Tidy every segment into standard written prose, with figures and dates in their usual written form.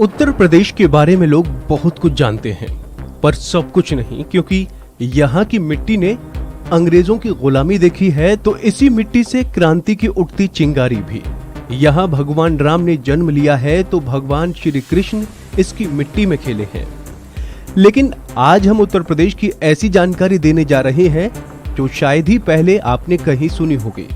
उत्तर प्रदेश के बारे में लोग बहुत कुछ जानते हैं, पर सब कुछ नहीं, क्योंकि यहाँ की मिट्टी ने अंग्रेजों की गुलामी देखी है, तो इसी मिट्टी से क्रांति की उठती चिंगारी भी। यहाँ भगवान राम ने जन्म लिया है, तो भगवान श्री कृष्ण इसकी मिट्टी में खेले हैं। लेकिन आज हम उत्तर प्रदेश की ऐसी जानकारी देने जा रहे हैं जो शायद ही पहले आपने कहीं सुनी होगी।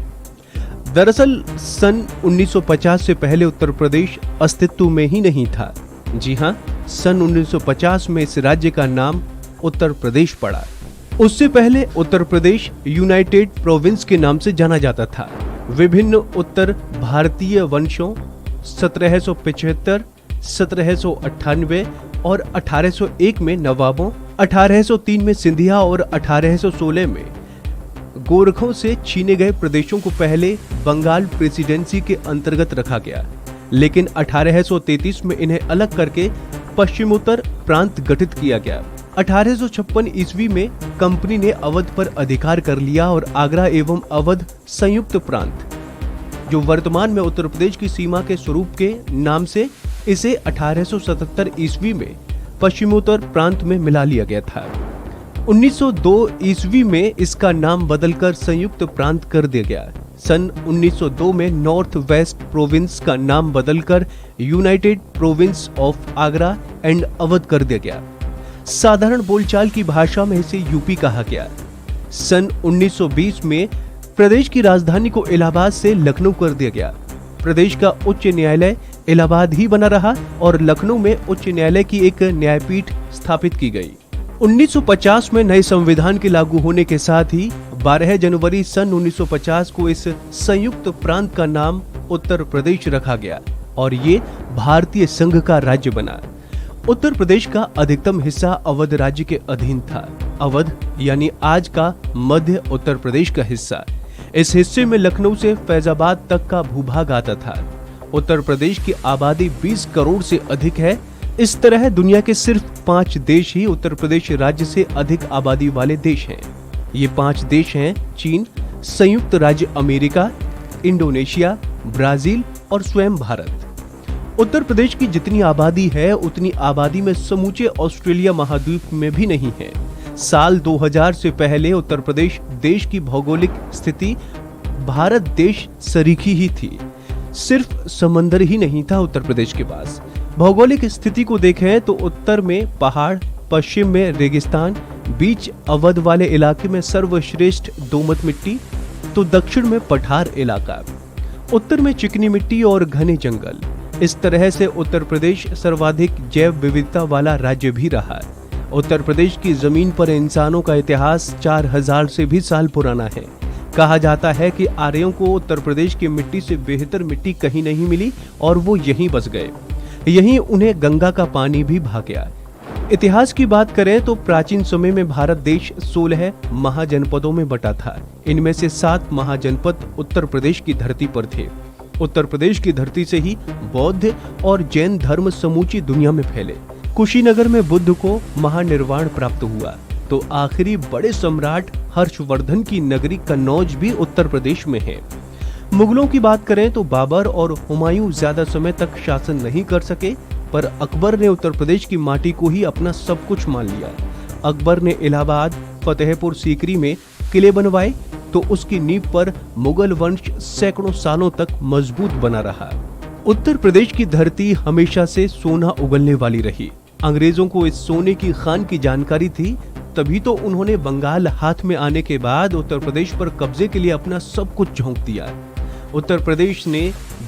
दरअसल सन 1950 से पहले उत्तर प्रदेश अस्तित्व में ही नहीं था। जी हाँ, सन 1950 में इस राज्य का नाम उत्तर प्रदेश पड़ा। उससे पहले उत्तर प्रदेश यूनाइटेड प्रोविंस के नाम से जाना जाता था। विभिन्न उत्तर भारतीय वंशों 1775, 1798 और 1801 में नवाबों, 1803 में सिंधिया और 1816 में गोरखों से छीने गए प्रदेशों को पहले बंगाल प्रेसिडेंसी के अंतर्गत रखा गया, लेकिन 1833 में इन्हें अलग करके पश्चिमोत्तर प्रांत गठित किया गया। 1856 ईस्वी में कंपनी ने अवध पर अधिकार कर लिया और आगरा एवं अवध संयुक्त प्रांत, जो वर्तमान में उत्तर प्रदेश की सीमा के स्वरूप के नाम से, इसे 1877 ईस्वी में पश्चिमोत्तर प्रांत में मिला लिया गया था। 1902 ईस्वी में इसका नाम बदलकर संयुक्त प्रांत कर दिया गया। सन 1902 में नॉर्थ वेस्ट प्रोविंस का नाम बदलकर United province of Agra and Awadh कर दिया गया। साधारण बोलचाल की भाषा में इसे यूपी कहा गया। सन 1920 में प्रदेश की राजधानी को इलाहाबाद से लखनऊ कर दिया गया। प्रदेश का उच्च न्यायालय इलाहाबाद ही बना रहा और लखनऊ में उच्च न्यायालय की एक न्यायपीठ स्थापित की गई। 1950 में नए संविधान के लागू होने के साथ ही 12 जनवरी सन 1950 को इस संयुक्त प्रांत का नाम उत्तर प्रदेश रखा गया और ये भारतीय संघ का राज्य बना। उत्तर प्रदेश का अधिकतम हिस्सा अवध राज्य के अधीन था। अवध यानी आज का मध्य उत्तर प्रदेश का हिस्सा। इस हिस्से में लखनऊ से फैजाबाद तक का भूभाग आता था। उत्तर प्रदेश की आबादी 20 करोड़ से अधिक है। इस तरह दुनिया के सिर्फ 5 देश ही उत्तर प्रदेश राज्य से अधिक आबादी वाले देश हैं। ये 5 देश हैं चीन, संयुक्त राज्य अमेरिका, इंडोनेशिया, ब्राजील और स्वयं भारत। उत्तर प्रदेश की जितनी आबादी है उतनी आबादी में समूचे ऑस्ट्रेलिया महाद्वीप में भी नहीं है। साल 2000 से पहले उत्तर प्रदेश देश की भौगोलिक स्थिति भारत देश सरीखी ही थी। सिर्फ समंदर ही नहीं था उत्तर प्रदेश के पास। भौगोलिक स्थिति को देखें तो उत्तर में पहाड़, पश्चिम में रेगिस्तान, बीच अवध वाले इलाके में सर्वश्रेष्ठ दोमट मिट्टी, तो दक्षिण में पठार इलाका, उत्तर में चिकनी मिट्टी और घने जंगल। इस तरह से उत्तर प्रदेश सर्वाधिक जैव विविधता वाला राज्य भी रहा। उत्तर प्रदेश की जमीन पर इंसानों का इतिहास 4000 से भी साल पुराना है। कहा जाता है कि आर्यों को उत्तर प्रदेश की मिट्टी से बेहतर मिट्टी कहीं नहीं मिली और वो यहीं बस गए। यहीं उन्हें गंगा का पानी भी भा गया। इतिहास की बात करें तो प्राचीन समय में भारत देश 16 महाजनपदों में बटा था। इनमें से 7 महाजनपद उत्तर प्रदेश की धरती पर थे। उत्तर प्रदेश की धरती से ही बौद्ध और जैन धर्म समूची दुनिया में फैले। कुशीनगर में बुद्ध को महानिर्वाण प्राप्त हुआ, तो आखिरी बड़े सम्राट हर्षवर्धन की नगरी कन्नौज भी उत्तर प्रदेश में है। मुगलों की बात करें तो बाबर और हुमायूं ज्यादा समय तक शासन नहीं कर सके, पर अकबर ने उत्तर प्रदेश की माटी को ही अपना सब कुछ मान लिया। अकबर ने इलाहाबाद, फतेहपुर सीकरी में किले बनवाए, तो उसकी नींव पर मुगल वंश सैकड़ों सालों तक मजबूत बना रहा। उत्तर प्रदेश की धरती हमेशा से सोना उगलने वाली रही। अंग्रेजों को इस सोने की खान की जानकारी थी, तभी तो उन्होंने बंगाल हाथ में आने के बाद उत्तर प्रदेश पर कब्जे के लिए अपना सब कुछ झोंक दिया। उत्तर प्रदेश ने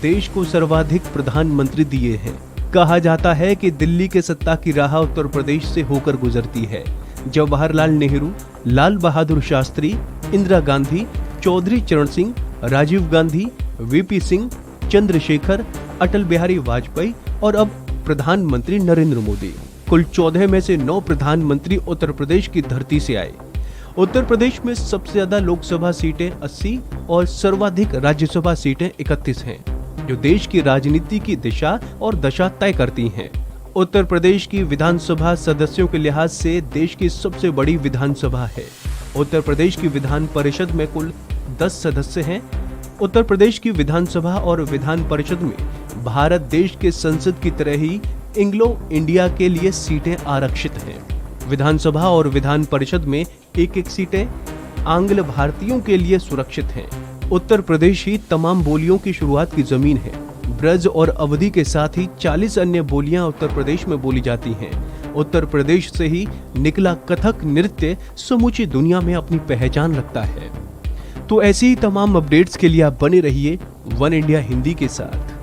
देश को सर्वाधिक प्रधानमंत्री दिए हैं। कहा जाता है कि दिल्ली के सत्ता की राह उत्तर प्रदेश से होकर गुजरती है। जवाहरलाल नेहरू, लाल बहादुर शास्त्री, इंदिरा गांधी, चौधरी चरण सिंह, राजीव गांधी, वीपी सिंह, चंद्रशेखर, अटल बिहारी वाजपेयी और अब प्रधानमंत्री नरेंद्र मोदी। कुल 14 में से 9 प्रधानमंत्री उत्तर प्रदेश की धरती से आए। उत्तर प्रदेश में सबसे ज्यादा लोकसभा सीटें 80 और सर्वाधिक राज्यसभा सीटें 31 हैं, जो देश की राजनीति की दिशा और दशा तय करती हैं। उत्तर प्रदेश की विधानसभा सदस्यों के लिहाज से देश की सबसे बड़ी विधानसभा है। उत्तर प्रदेश की विधान परिषद में कुल 10 सदस्य हैं। उत्तर प्रदेश की विधानसभा और विधान परिषद में भारत देश के संसद की तरह ही एंग्लो इंडिया के लिए सीटें आरक्षित हैं। विधानसभा और विधान परिषद में एक सीटें आंग्ल भारतीयों के लिए सुरक्षित हैं। उत्तर प्रदेश ही तमाम बोलियों की शुरुआत की जमीन है। ब्रज और अवधी के साथ ही 40 अन्य बोलियां उत्तर प्रदेश में बोली जाती हैं। उत्तर प्रदेश से ही निकला कथक नृत्य समूची दुनिया में अपनी पहचान रखता है। तो ऐसी ही तमाम अपडेट्स के लिए आप बने रहिए वन इंडिया हिंदी के साथ।